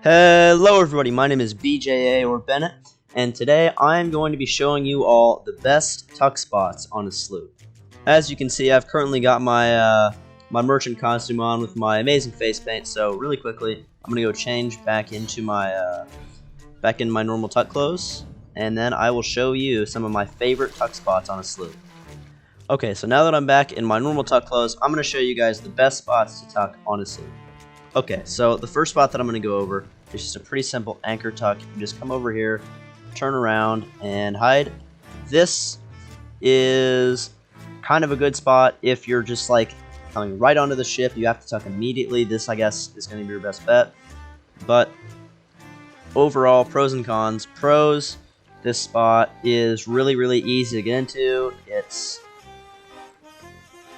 Hello everybody, my name is BJA or Bennett, and today I'm going to be showing you all the best tuck spots on a sloop. As you can see, I've currently got my my merchant costume on with my amazing face paint, so really quickly, I'm going to go change back into my normal tuck clothes, and then I will show you some of my favorite tuck spots on a sloop. Okay, so now that I'm back in my normal tuck clothes, I'm going to show you guys the best spots to tuck on a sloop. Okay, so the first spot that I'm going to go over is just a pretty simple anchor tuck. You just come over here, turn around, and hide. This is kind of a good spot if you're just like coming right onto the ship. You have to tuck immediately. This, I guess, is going to be your best bet. But overall, pros and cons. Pros, this spot is really easy to get into. It's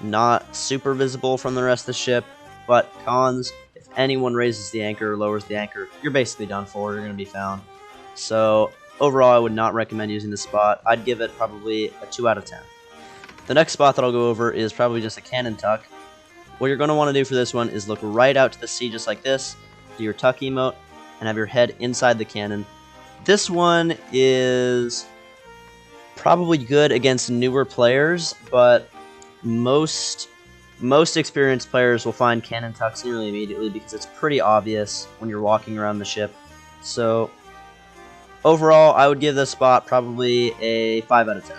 not super visible from the rest of the ship, but cons, if anyone raises the anchor or lowers the anchor, you're basically done for. You're going to be found. So overall, I would not recommend using this spot. I'd give it probably a 2 out of 10. The next spot that I'll go over is probably just a cannon tuck. What you're going to want to do for this one is look right out to the sea just like this, do your tuck emote, and have your head inside the cannon. This one is probably good against newer players, but most experienced players will find cannon tucks nearly immediately because it's pretty obvious when you're walking around the ship. So overall, I would give this spot probably a 5 out of 10.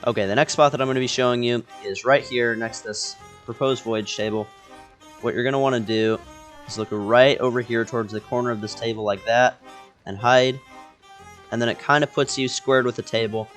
Okay, the next spot that I'm going to be showing you is right here next to this proposed voyage table. What you're going to want to do is look right over here towards the corner of this table like that and hide. And then it kind of puts you squared with the table.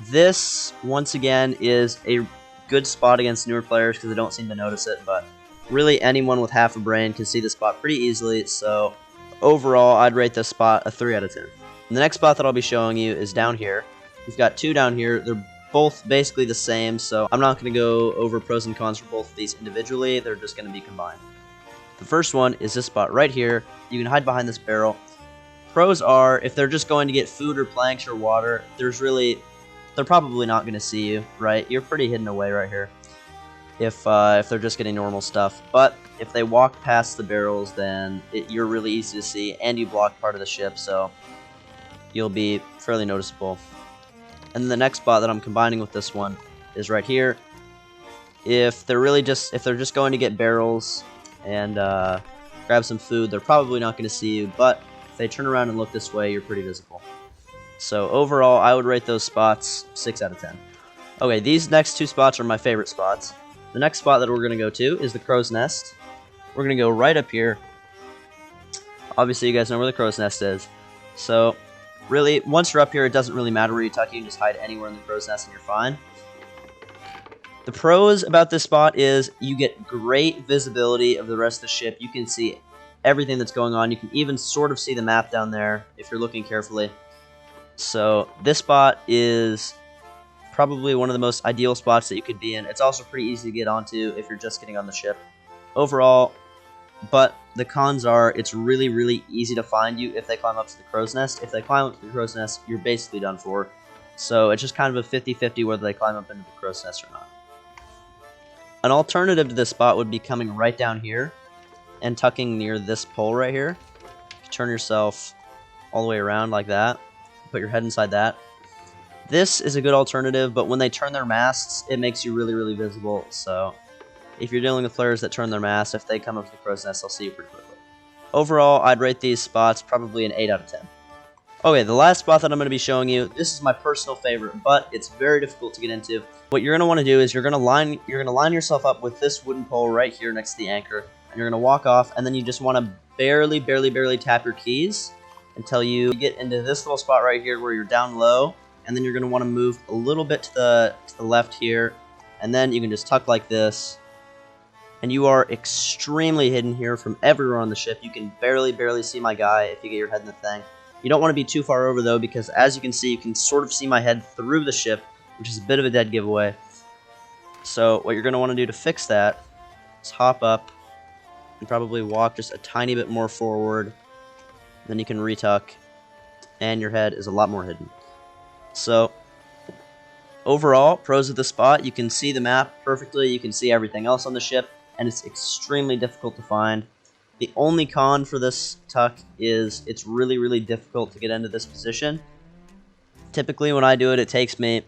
This, once again, is a good spot against newer players because they don't seem to notice it, but really anyone with half a brain can see the spot pretty easily, so overall I'd rate this spot a 3 out of 10. And the next spot that I'll be showing you is down here. We've got two down here. They're both basically the same, so I'm not going to go over pros and cons for both of these individually. They're just going to be combined. The first one is this spot right here. You can hide behind this barrel. Pros are, if they're just going to get food or planks or water, they're probably not going to see you, right? You're pretty hidden away right here if they're just getting normal stuff. But if they walk past the barrels, then you're really easy to see, and you block part of the ship, so you'll be fairly noticeable. And then the next spot that I'm combining with this one is right here. If they're just going to get barrels and grab some food, they're probably not going to see you, but if they turn around and look this way, you're pretty visible. So overall, I would rate those spots 6 out of 10. Okay, these next two spots are my favorite spots. The next spot that we're going to go to is the crow's nest. We're going to go right up here. Obviously, you guys know where the crow's nest is. So really, once you're up here, it doesn't really matter where you tuck. You can just hide anywhere in the crow's nest and you're fine. The pros about this spot is you get great visibility of the rest of the ship. You can see everything that's going on. You can even sort of see the map down there if you're looking carefully. So this spot is probably one of the most ideal spots that you could be in. It's also pretty easy to get onto if you're just getting on the ship. Overall, but the cons are it's really easy to find you if they climb up to the crow's nest. If they climb up to the crow's nest, you're basically done for. So it's just kind of a 50-50 whether they climb up into the crow's nest or not. An alternative to this spot would be coming right down here and tucking near this pole right here. You turn yourself all the way around like that. Put your head inside that. This is a good alternative, but when they turn their masts, it makes you really visible. So if you're dealing with players that turn their masts, if they come up to the crow's nest, they'll see you pretty quickly. Overall, I'd rate these spots probably an 8 out of 10. Okay, the last spot that I'm going to be showing you, this is my personal favorite, but it's very difficult to get into. What you're going to want to do is you're going to line yourself up with this wooden pole right here next to the anchor, and you're going to walk off, and then you just want to barely tap your keys until you get into this little spot right here where you're down low, and then you're going to want to move a little bit to the left here, and then you can just tuck like this, and you are extremely hidden here from everywhere on the ship. You can barely see my guy if you get your head in the thing. You don't want to be too far over though, because as you can see, you can sort of see my head through the ship, which is a bit of a dead giveaway. So what you're going to want to do to fix that is hop up and probably walk just a tiny bit more forward. Then you can retuck, and your head is a lot more hidden. So overall, pros of the spot, you can see the map perfectly, you can see everything else on the ship, and it's extremely difficult to find. The only con for this tuck is it's really difficult to get into this position. Typically when I do it, it takes me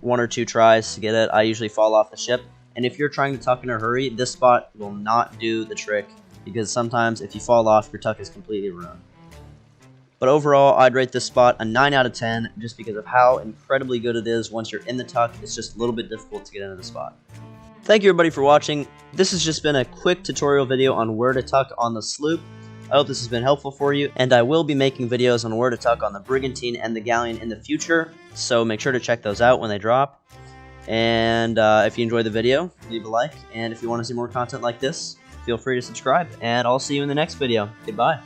1 or 2 tries to get it. I usually fall off the ship, and if you're trying to tuck in a hurry, this spot will not do the trick, because sometimes if you fall off, your tuck is completely ruined. But overall, I'd rate this spot a 9 out of 10 just because of how incredibly good it is. Once you're in the tuck, it's just a little bit difficult to get into the spot. Thank you everybody for watching. This has just been a quick tutorial video on where to tuck on the Sloop. I hope this has been helpful for you, and I will be making videos on where to tuck on the Brigantine and the Galleon in the future, so make sure to check those out when they drop. And if you enjoyed the video, leave a like, and if you want to see more content like this, feel free to subscribe, and I'll see you in the next video. Goodbye.